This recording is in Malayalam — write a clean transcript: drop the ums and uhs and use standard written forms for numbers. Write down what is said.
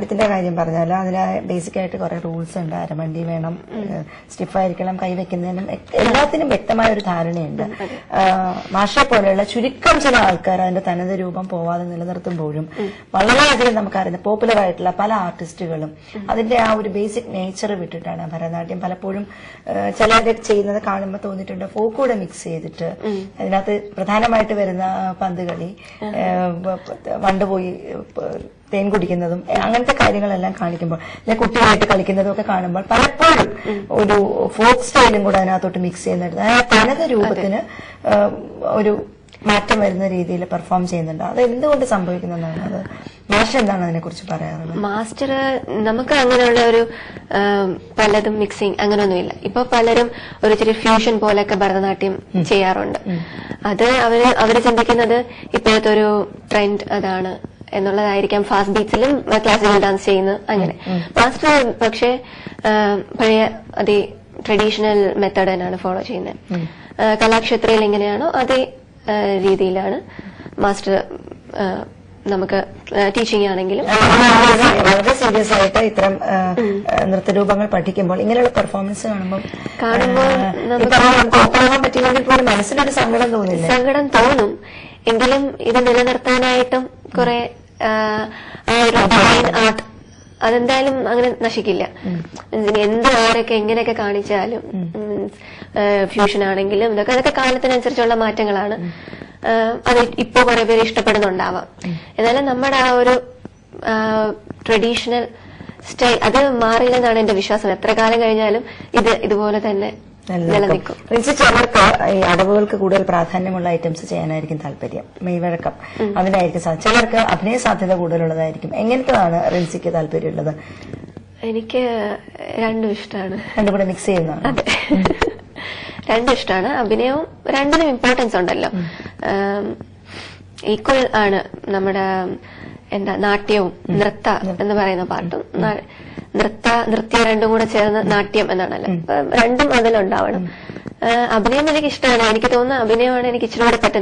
ത്തിന്റെ കാര്യം പറഞ്ഞാൽ അതിന് ബേസിക് ആയിട്ട് കുറെ റൂൾസ് ഉണ്ട്. അരമണ്ടി വേണം, സ്റ്റിഫായിരിക്കണം, കൈവയ്ക്കുന്നതിനും എല്ലാത്തിനും വ്യക്തമായ ഒരു ധാരണയുണ്ട്. മാഷെ പോലെയുള്ള ചുരുക്കം ചില ആൾക്കാർ അതിന്റെ തനത് രൂപം പോവാതെ നിലനിർത്തുമ്പോഴും വളരെയധികം നമുക്കറിയുന്ന പോപ്പുലർ ആയിട്ടുള്ള പല ആർട്ടിസ്റ്റുകളും അതിന്റെ ആ ഒരു ബേസിക് നേച്ചർ വിട്ടിട്ടാണ് ഭരതനാട്യം പലപ്പോഴും ചിലരെ ചെയ്യുന്നത് കാണുമ്പോൾ തോന്നിയിട്ടുണ്ട്. ഫോക്ക് കൂടെ മിക്സ് ചെയ്തിട്ട് അതിനകത്ത് പ്രധാനമായിട്ട് വരുന്ന പന്തുകളി, വണ്ടുപോയി തേൻ കുടിക്കുന്നതും അങ്ങനത്തെ കാര്യങ്ങളെല്ലാം കാണിക്കുമ്പോൾ കുട്ടികളായിട്ട് കളിക്കുന്നതും ഒക്കെ കാണുമ്പോൾ പലപ്പോഴും ഒരു ഫോക്ക് സ്റ്റൈലും കൂടെ അതിനകത്തോട്ട് മിക്സ് ചെയ്യുന്നുണ്ട്. ആ തനത് രൂപത്തിന് ഒരു മാറ്റം വരുന്ന രീതിയിൽ പെർഫോം ചെയ്യുന്നുണ്ട്. അത് എന്തുകൊണ്ട് സംഭവിക്കുന്നതാണ്? അത് മാസ്റ്റർ എന്താണ് അതിനെ കുറിച്ച് പറയാറുള്ളത്? മാസ്റ്റർ നമുക്ക് അങ്ങനെയുള്ള ഒരു പലതും മിക്സിങ് അങ്ങനെയൊന്നുമില്ല. ഇപ്പൊ പലരും ഒരു ചെറിയ ഫ്യൂഷൻ പോലെയൊക്കെ ഭരതനാട്യം ചെയ്യാറുണ്ട്. അത് അവര് ചിന്തിക്കുന്നത് ഇപ്പോഴത്തെ ഒരു ട്രെൻഡ് അതാണ് എന്നുള്ളതായിരിക്കാം. ഫാസ്റ്റ് ബീറ്റ്സിലും ക്ലാസിക്കൽ ഡാൻസ് ചെയ്യുന്നത് അങ്ങനെ. മാസ്റ്റർ പക്ഷേ പഴയ അതേ ട്രഡീഷണൽ മെത്തേഡ് തന്നെയാണ് ഫോളോ ചെയ്യുന്നത്. കലാക്ഷേത്രയിൽ എങ്ങനെയാണോ അതേ രീതിയിലാണ് മാസ്റ്റർ നമുക്ക് ടീച്ചിങ് ആണെങ്കിലും. വളരെ സീരിയസ് ആയിട്ട് ഇത്തരം നൃത്തരൂപങ്ങൾ പഠിക്കുമ്പോൾ ഇങ്ങനെയുള്ള പെർഫോമൻസ് കാണുമ്പോൾ നമുക്ക് പറ്റില്ലെങ്കിൽ പോലും മനസ്സിലൊരു സങ്കടം തോന്നില്ല. സങ്കടം തോന്നും. എങ്കിലും ഇത് നിലനിർത്താനായിട്ടും കുറെ ആർട്ട് അതെന്തായാലും അങ്ങനെ നശിക്കില്ല. എന്ത് ആരൊക്കെ എങ്ങനെയൊക്കെ കാണിച്ചാലും ഫ്യൂഷൻ ആണെങ്കിലും അതൊക്കെ കാലത്തിനനുസരിച്ചുള്ള മാറ്റങ്ങളാണ്. അത് ഇപ്പോ കുറെ പേര് ഇഷ്ടപ്പെടുന്നുണ്ടാവാം. എന്നാലും നമ്മുടെ ആ ഒരു ട്രഡീഷണൽ സ്റ്റൈൽ അത് മാറില്ലെന്നാണ് എന്റെ വിശ്വാസം. എത്ര കാലം കഴിഞ്ഞാലും ഇതുപോലെ തന്നെ നിലനിൽക്കും. ചിലർക്ക് ഈ അടവുകൾക്ക് കൂടുതൽ പ്രാധാന്യമുള്ള ഐറ്റംസ് ചെയ്യാനായിരിക്കും താല്പര്യം. മെയ്വഴക്കം അതിനായിരിക്കും സാധ്യത. ചിലർക്ക് അഭിനയ സാധ്യത കൂടുതലുള്ളതായിരിക്കും. എങ്ങനത്തതാണ് റിൻസിക്ക് താല്പര്യമുള്ളത്? എനിക്ക് രണ്ടും ഇഷ്ടമാണ്. രണ്ടും കൂടെ മിക്സ് ചെയ്യുന്നതാണ്. അതെ, രണ്ടും ഇഷ്ടമാണ്. അഭിനയവും രണ്ടിനും ഇമ്പോർട്ടൻസ് ഉണ്ടല്ലോ. ഈക്വൽ ആണ് നമ്മുടെ നാട്യവും നൃത്ത എന്ന് പറയുന്ന പാട്ടും. നൃത്യം രണ്ടും കൂടെ ചേർന്ന് നാട്യം എന്നാണല്ലോ. രണ്ടും അതിലുണ്ടാവണം. അഭിനയം എനിക്ക് ഇഷ്ടമാണ്. എനിക്ക് തോന്നുന്ന അഭിനയമാണ് എനിക്ക് ഇച്ചിരി കൂടെ പറ്റുന്നത്.